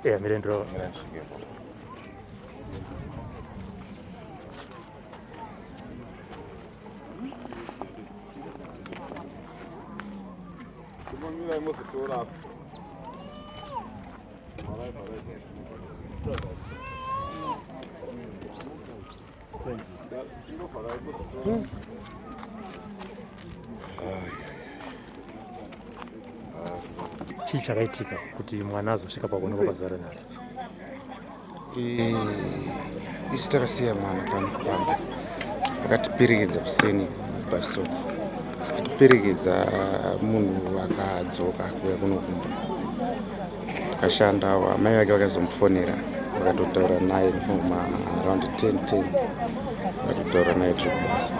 Yeah, mirendro. Chii chakaitika kuti mwana azosvika pakuonekwa pazuva renhasi? Isu takasiya mwana pano pamba akatiperekedza kuseni bus atiperekedza munhu akadzoka kuya kunokumba. Takashandawo amai vake vakazomufonera vakatotaura naye around 10 vakatotaura naye tiri kubasa.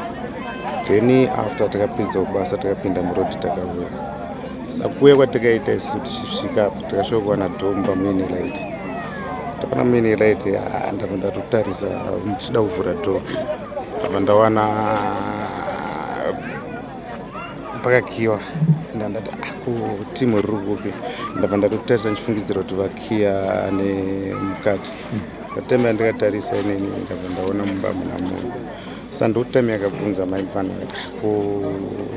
Then after takapedza kubasa takapinda murodi takauya. Sakuya kwatakaita isu tichisvika apo takasvika kuwana dhomba muine light. Takaona muine light ndabva ndatotarisa ndichida kuvhura dhoo ndabva ndawana pakakiwa ndandati timu riri kupi ndabva ndatotarisa ndichifungidzira kuti vakiya nemukati. Katema ndikatarisa inini ndabva ndaona mumba muna munhu. Sandotami akabvunza mai mfana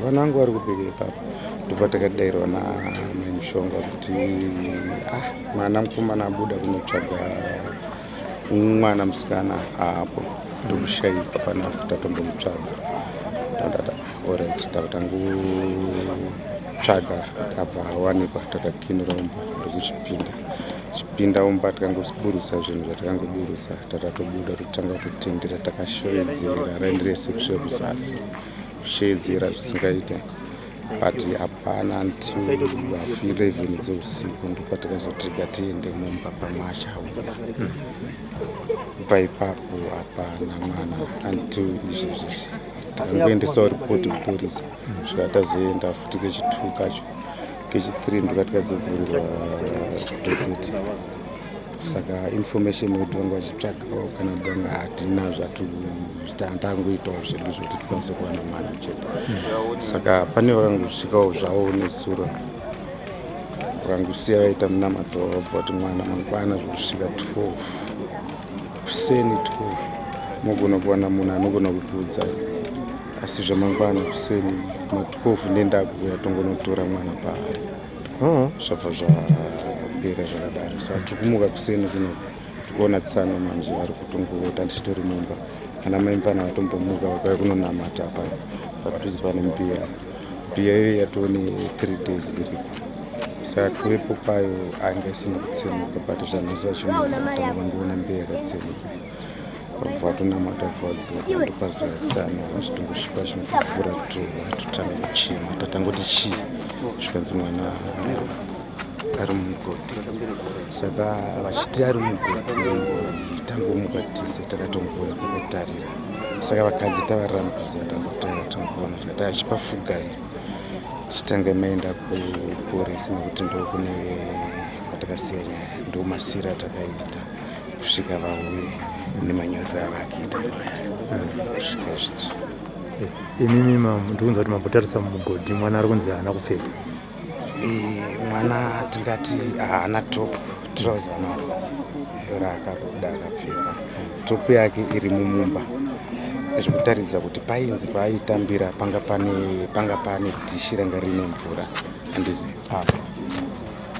vana vangu vari kubika ipapo. Ndipo takadairwa namai mushonga kuti mwana mukomana abuda kunotsvaga mwana musikana apo ndokushayika pana kuti atombomutsvaga. Ndandati alright takutangotsvaga abva awanikwa takakinura umba ndokuchipinda umba takangoburutsa zvinhu zvatakangoburutsa tatatobuda totanga kutotendera takashevedzera raenderese kusvika kuzasi kushevedzera zvisingaite. But hapana until 11 dzeusiku ndopatakazotiga tiende mumba pamasha uya. Kubva ipapo hapana mwana until izvezvi takangoendesawo ripoti kuporisa kusvika tazoenda futi kechi2 kacho kechi3 ndokatikazovurirwa zvitoketi. Saka information yekuti vanga vachitsvagawo kana kuti vanga hatinazvo tangoitawo zvedu zvokuti tikwanise kuwana mwana chete. Saka pane vakangosvikawo zvavo nesuro vakangosiya vaita munamato vabva kuti mwana mangwana zvokusvika 12 kuseni 12 mogona kuwana munhu anogona kukuudzai. Asi zvamangwana kuseni ma12 nendakuya tongonotora mwana paari zvabva zvapera zvakadaro. Saka tiri kumuka kuseni kuno tikuona tsano manje vari kutongoota ndichitori mumba. Ana mai mfana vatombomuka vakauya kunonamata padhuze pane mbiya iyo yatone 3 days iripo. Saka kuvepo kwayo anga isina kutsemuka but zvanhasi vachimuka tanga vangoona mbiya yakatsemuka vabva vatonamata vadzoka ndopazuva yatsano vachitongosvika vachinofufura totanga kuchema tatangoti chii zvikanzi mwana ari mumugodi. Saka vachiti ari mumugodi tangomuka tese takatongoya kungotarira. Saka vakadzi tavarambidza tangoona tikati achipafugai chitanga maenda kuporisi nekuti ndokune kwatakasiya nyaya ndomasira takaita kusvika vauye nemanyorero avakiita kusvika izvezvi. Imimi ndikunzwa kuti mambotarisa mumugodhi mwana ari kunzi haana kupfeka. Mwana tingati haana top trouser naro rakabuda akapfeka. Topu yake iri mumumba zvekutaridza kuti painzi paaitambira panga pane dhishi ranga rine mvura handizi papo.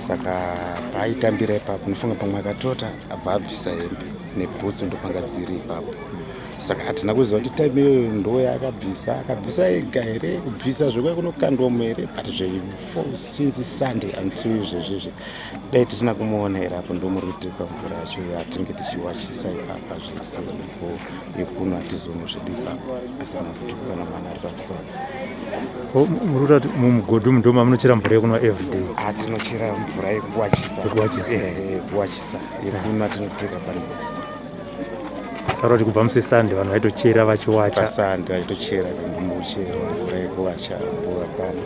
Saka paaitambira ipapo nofunga pamwe akatota abva abvisa hembe nebhutsu ndopanga dziri ipapo. saka hatina kuziva kuti time iyoyo ndo akabvisa ega here kubvisa zvekwe kunokandwa here but since Sunday until izvezvizvi dai tisina kumuona here apo ndo muri kutepa mvura yacho yatinge tichiwachisa ipapa zvese ipo yekuno hatizono zvedu ipapa asi masi tikukana mwana ari pamusoro. Muri kuti mumugodhi ndo mamunochera mvura yekunwa everyday? Tinochera mvura yekuwachisa kuwachisa yekuno atinoteka panext. Taura kuti kubva musi Sunday vanhu vaitochera vachiwacha? PaSunday vaitochera kumbochera mvura yekuwacha bhora pana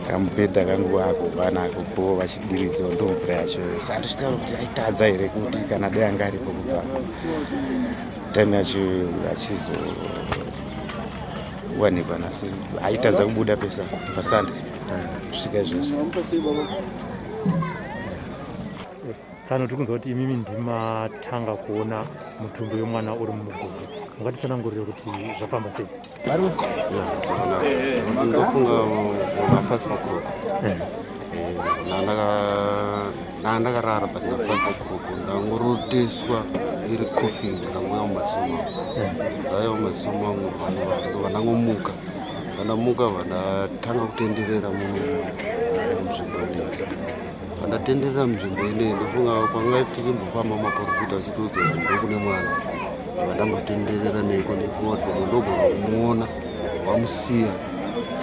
kamubhedha kangu ako panako bho vachidiridza ndo mvura yacho saka tichitaura kuti aitadza here kuti kana dai anga aripo kubva time yacho achizowanikwa nasi aitadza kubuda pesa paSunday kusvika izvozvo. Tsano tiri kunzwa kuti imimi ndimatanga kuona mutumbi wemwana uri mumugodhi, mungatitsanangurire kuti zvafamba sei? Ndofunga na 5 o'clock nandakarara but na 5 o'clock ndangoroteswa iri coughing ndangoya mumazimu ndaya mumazimu angu vanangomuka vandamuka vandatanga kutenderera munzvimbo ineyi. Pandatenderera munzvimbo ineyi ndofunga kwanga tirimbofamba maprofita achitodza kuti ndokune mwana vandambotenderera neko nekuti pamwe ndogona kumuona wamusiya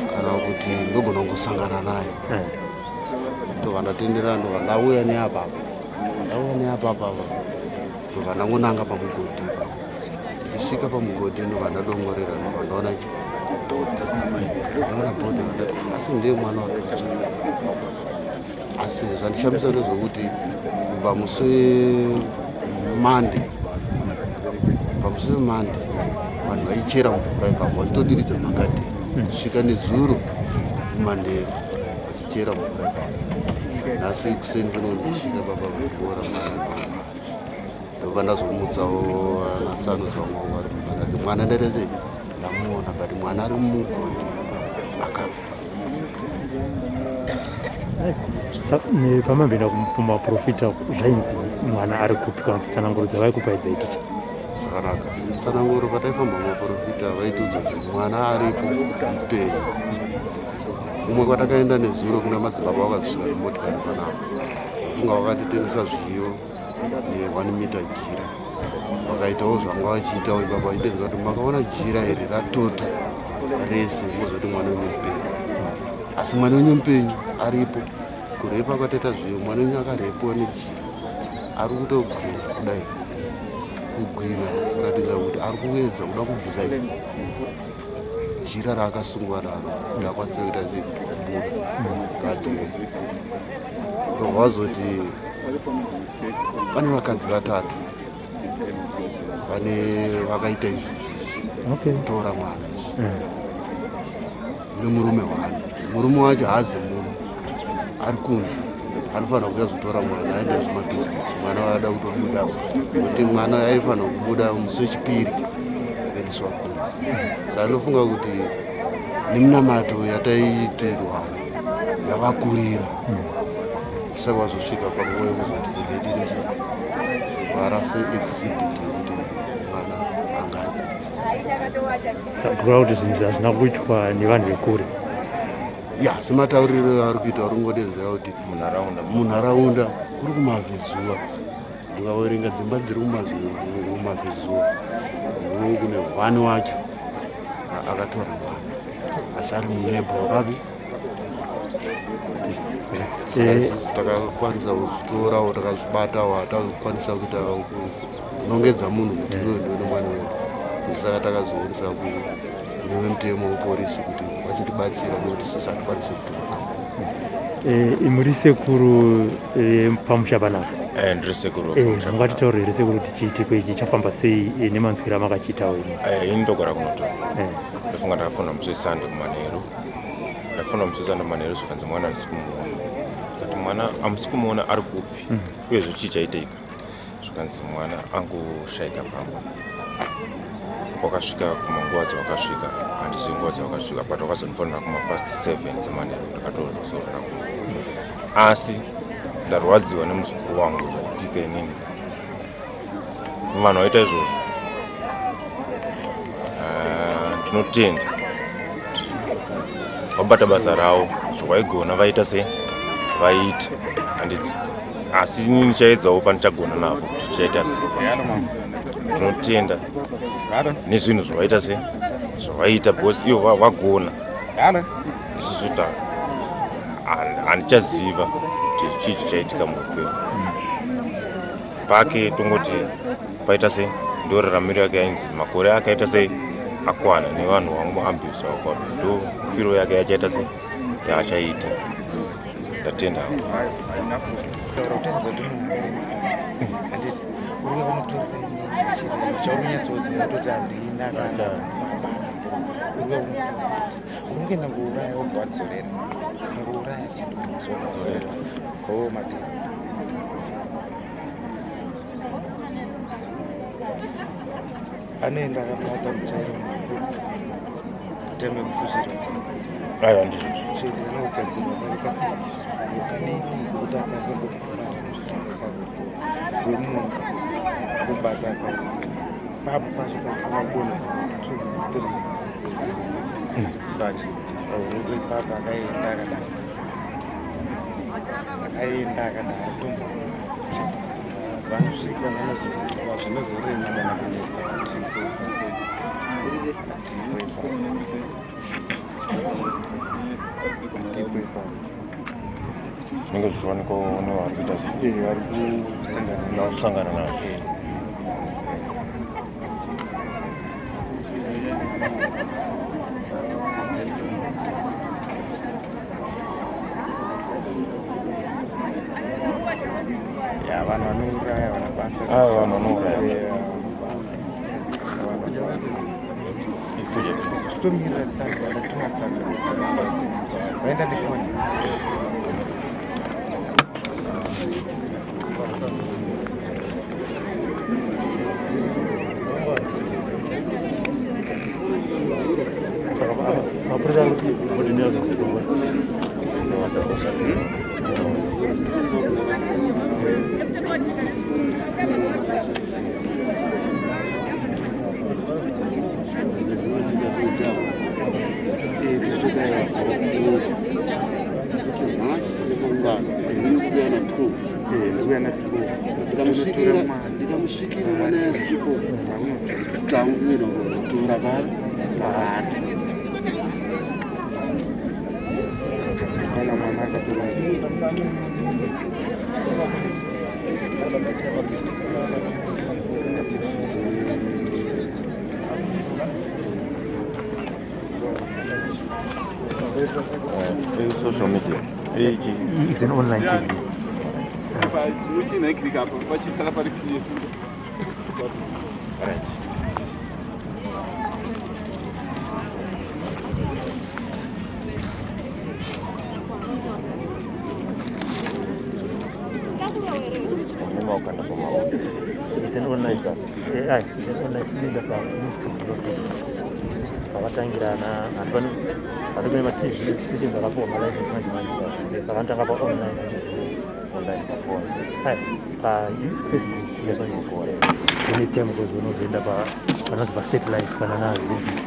kana kuti ndogona kungosangana naye ndovandatenderera ndovandauya neapapa ndovandangonanga pamugodhi ipapo. Ndisvika pamugodhi ndovandadongorera ndovandaona bhodhi vandati asi ndiye mwana watocha asi zvandishamisa ndezvokuti pamusi wemande vanhu vaichera mvura ipapo vachitodiridza magadheni kusvika nezuro kumandero vachichera mvura ipapo. Nhasi kuseni kuno ndisvika papa vakuora mwana ndopa ndazomutsawo natsano zvangu ari mumhandare mwana ndaitase ndamuona but mwana ari mumugodhi akafa. Pamamboenda kumaprofita zvainzi mwana ari kupi kana kuti tsananguro dzavaikupa idzaiti? Zvakanaka, tsananguro pataifamba mumaprofita vaitiudza kuti mwana aripo mupenyu. Kumwe kwatakaenda nezuro kuna madzibaba vakazvisvika nemotikari panapo vafunga vakatitengesa zviyo ne1 mita jira vakaitawo zvanga vachiitawo ipapa vachidenzwa kuti makaona jira here ratota rese muzoti mwana wenyu mupenyu. Asi mwana wenyu mupenyu aripo kurepa kwataita zviyo mwana wenyu akarepiwa nejira ari kutogwinya kudai kugwinya kuratidza kuti ari kuedza kuda kubvisa jira raakasungwa naro kuti akwanise kuita kubuda kati wazoti pane vakadzi 3 vane vakaita izvi kutora mwana izvi nemurume 1. Murume wacho haazi munhu ari kunze anofanira kuyazotora mwana aenda zvemabhizinesi mwana waada kutobuda kuti mwana aifanira kubuda musi wechipiri kuendeswa kunze. Saka ndinofunga kuti nemunamato yataitirwa yavakurira saka vazosvika panguva yekuzoti regetirisa varase exhibit kuti mwana anga ari kupi. Sagura kuti zvinhu hazvina kuitwa nevanhu vekure? Ya sematauriro ari kuita uri kungodenzera kuti munharaunda kuri kumavhezuva ndikaverenga dzimba dziri kumavhezuva kune 1 wacho akatora mwana asi ari munebo wakapi takakwanisa kuzvitorawo takazvibatawo hatakwanisa kuita kunongedza munhu kuti iwe ndione mwana wedu. Saka takazoendesa kune vemutemo wepolisi kuti vachitibatsira nekuti sisi hatikwanisi kutoka. Muri sekuru pamusha panapa? Ndiri sekuru. Mungatitaurire sekuru kuti chiitiko ichi chafamba sei nemanzwira makachiitawo imi? Ini ndogara kunoto ndafunga ndakafunda musi weSunday kumanheru. Ndafunda musi weSunday kumanheru zvikanzi mwana handisi kumuona. Kati mwana hamusi kumuona ari kupi uyezve chii chaitika zvikanzi mwana angoshayika pamba. Wakasvika kumanguva dzawakasvika handizivi nguva dzawakasvika but wakazondifonera kumapast 7 dzemanheru ndakatozorora kuno. Asi ndarwadziwa nemuzukuru wangu zvaitika inini. Vanhu vaita izvozvo tinotenda vabata basa ravo zvavaigona vaita sei vaita handiti asi inini chaedzawo panichagona navo kuti tichaita sei tinotenda nezvinhu zvavaita sei zvavaita bhosi ivo vagona isusu handichaziva kuti chii chichaitika muupenyu pake tongoti paita sei ndo raramiro yake yainzi makore akaita sei akwana nevanhu vamuambisa wako ndo firo yake yachaita sei yaachaita ndatenda anaenda akabata muchairo kuteme kufushira aiwa ndizvo chete anogadzirwa kadiki kuti akwanise kufura wemunhu kubata papo pacho pafuna kudonha 2-3 bachi unoto ipapo akaenda akadaro tombo chete vanosvika vanozoziva zvinozorema kana kunetsa atipo ipapo zvinenge zvichiwanikwa nevari kuita vari kusangana nazvo vanhu vanouraya vana basa vanhu vanouraya tomirira tsanga ndatuma tsanga vaenda ndifoni mapurisa ari kuti bodini yazokutsonga ndikamushikira mwana yasipo tamuvira kutora vanhu pavanhu kana mwana akatora social media it's an online TV. Right. It's an online TV. It's an online TV pavatangirana vari kune matv stations akaoma live manje sakandotanga paonline pafoni pafacebook next time because unozoenda panonzi pasatellite kana naZBC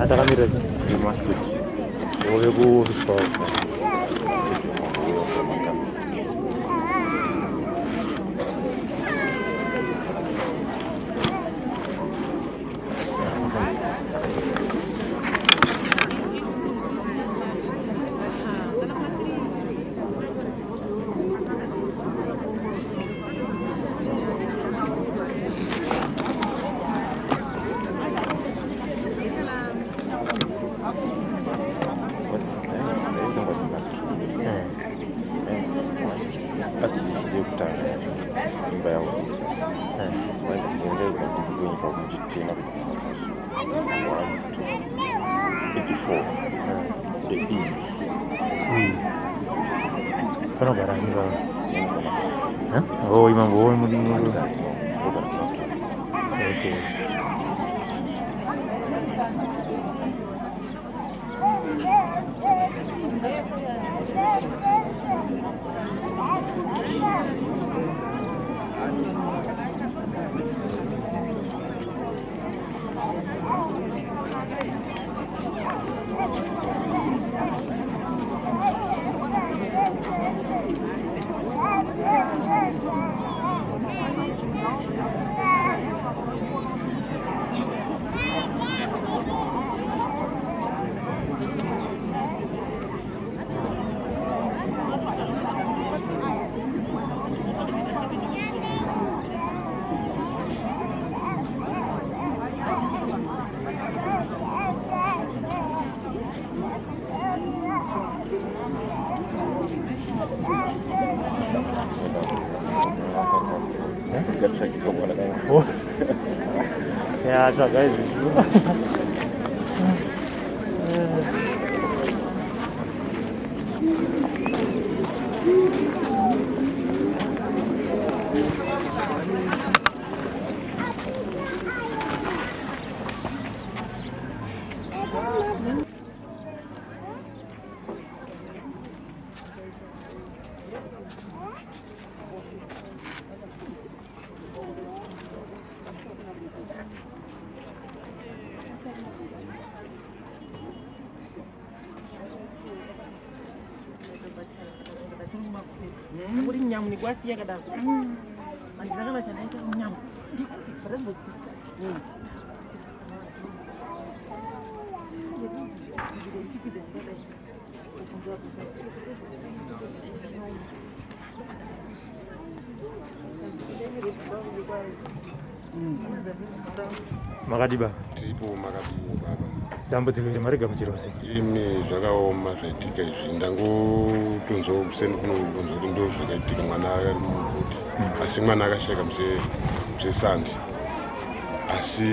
atakamira masteti ove kuofisi kwavo basi yekutanga imba yavo vaenda ikazimbukunyika kuchitena 34 the panogara nyika imambo mudingo Okay. Oh. Ya, so guys. Nyam ni kuasi ya kadang. Anjing macam mana itu nyam. Terus buat. Makadiba. Tiripo makadibo baba. Dambudziko remari gamuchirosi. Ine zvakaoma zvaitika izvi ndangotonzwa kuseni kunobvunza kuti ndo zvakaitika mwana ari mugodi asi mwana akashayika musesandi asi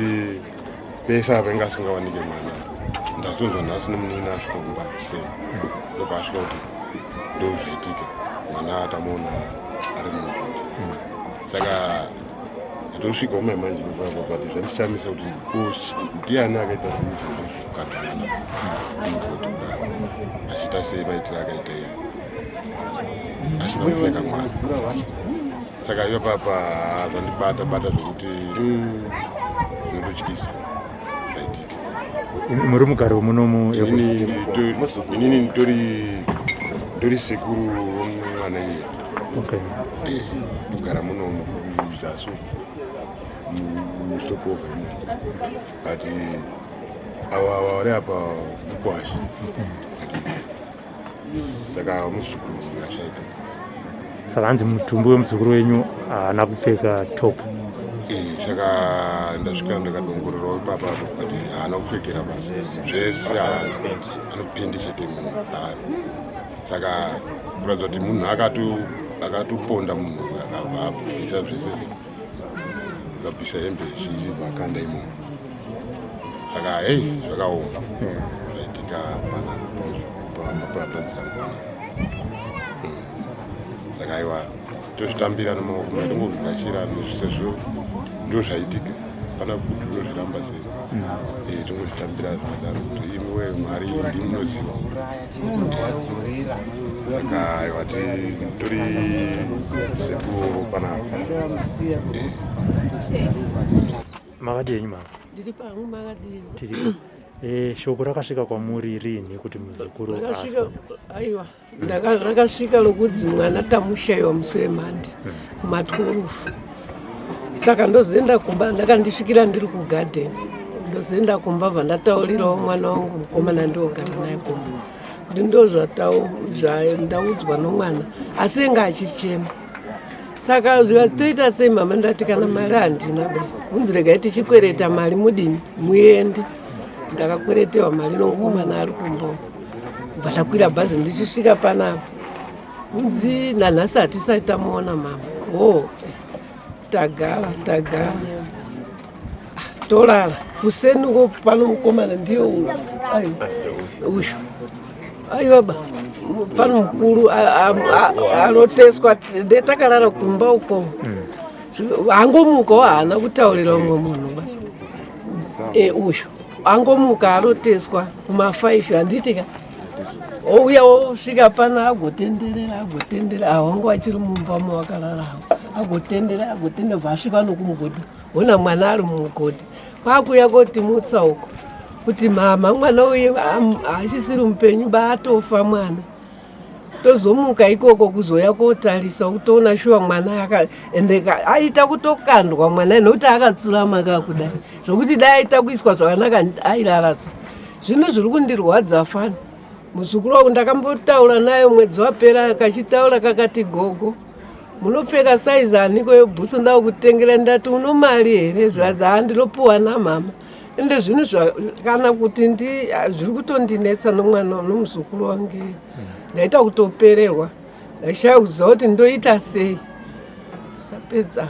pese apa inge asingawanike mwana ndatonzwa nhasi nomunini asvika kumba kuseni ndobva asvika kuti ndo zvaitika mwana atamuona ari mugodi saka ndosvikawo manje baba but zvandishamisa kuti ndiani akaita zvokanda mwana mugodi kudaro achita sei maitiro akaita iya asina kupfeka mwana saka ipapa zvandibata zvokuti zvinototyisa zvaitika muri mugari wemunomu inini nditori sekuru womwana iye ndogara munomu kuzasu mustopova ine but ava vari apa ukwashi saka muzukuru ashayika saka hanzi mutumbi wemuzukuru wenyu haana kupfeka top saka ndasvika ndakadongorerawo ipapa but haana kupfekera basi zvese anopendi chete munhu ari saka kuratidza kuti munhu akatoponda munhu akabvisa zvese akabvisa hembe zhinji vakanda imomo saka hei zvakaoma zvaitika panapapadzana pana saka aiwa tozvitambira nemaoko tongozvigashira sezvo ndo zvaitika pana kuti unozviramba sei tongozvitambira zvakadaro kuti imiwe mwari ndimunoziva saka aiwa tori sekuru panapa makadi yenyu mama Ndiri pangu makadi. tiripo shoko rakasvika kwamuri rini kuti muzukuru Rakasvika aiwa rakasvika lokudzi mwana tamushaiwa musi wemhandi kuma12 saka ndozoenda kumba ndakandisvikira ndiri kugadheni ndozoenda kumba vandataurirawo mwana wangu mukomana ndiogara naye kumba kuti ndo zvandaudzwa nomwana asi enga achichema saka zvikatoita sei mama ndati kana mari handina be unzi regai tichikwereta mari mudini muende ndakakweretewa mari nomukomana ari kumba bva ndakwira bhazi ndichisvika panapa unzi nanhasi hatisati tamuona mama tagara torara kuseniko pano mukomana ndiyo uyu aiwaba pano mukuru anoteswa ndetakarara kumba uko angomukawo haana kutaurira umwe munhu basi uyu angomuka aroteswa kuma5 handitika ouya osvika pana agotendera awangu achiri mumba mawakararawo agotendera vasvika nokumugodhi ona mwana ari mumugodhi kwakuya koti mutsauko kuti mama mwana uyu hachisiri mupenyu baatofa mwana tozomuka ikoko kuzoya kotarisa kutoona shuwa mwana ende aita kutokandwa mwana nokuti akatsurama kakudai zvokuti dai aita kuiswa zvakanaka airarasa zvino zviri kundirwadza fani muzukuru wangu ndakambotaura naye mwedzi wapera kachitaura kakati gogo munopfeka saizi aniko yebhutsu ndava kutengera ndati uno mari here zvahandinopuwa namama ende zvinhu kana kuti zviri kutondinetsa nomwana nomuzukuru wangu ndaita kutopererwa ndashaya kuziva kuti ndoita sei tapedza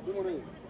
Good morning.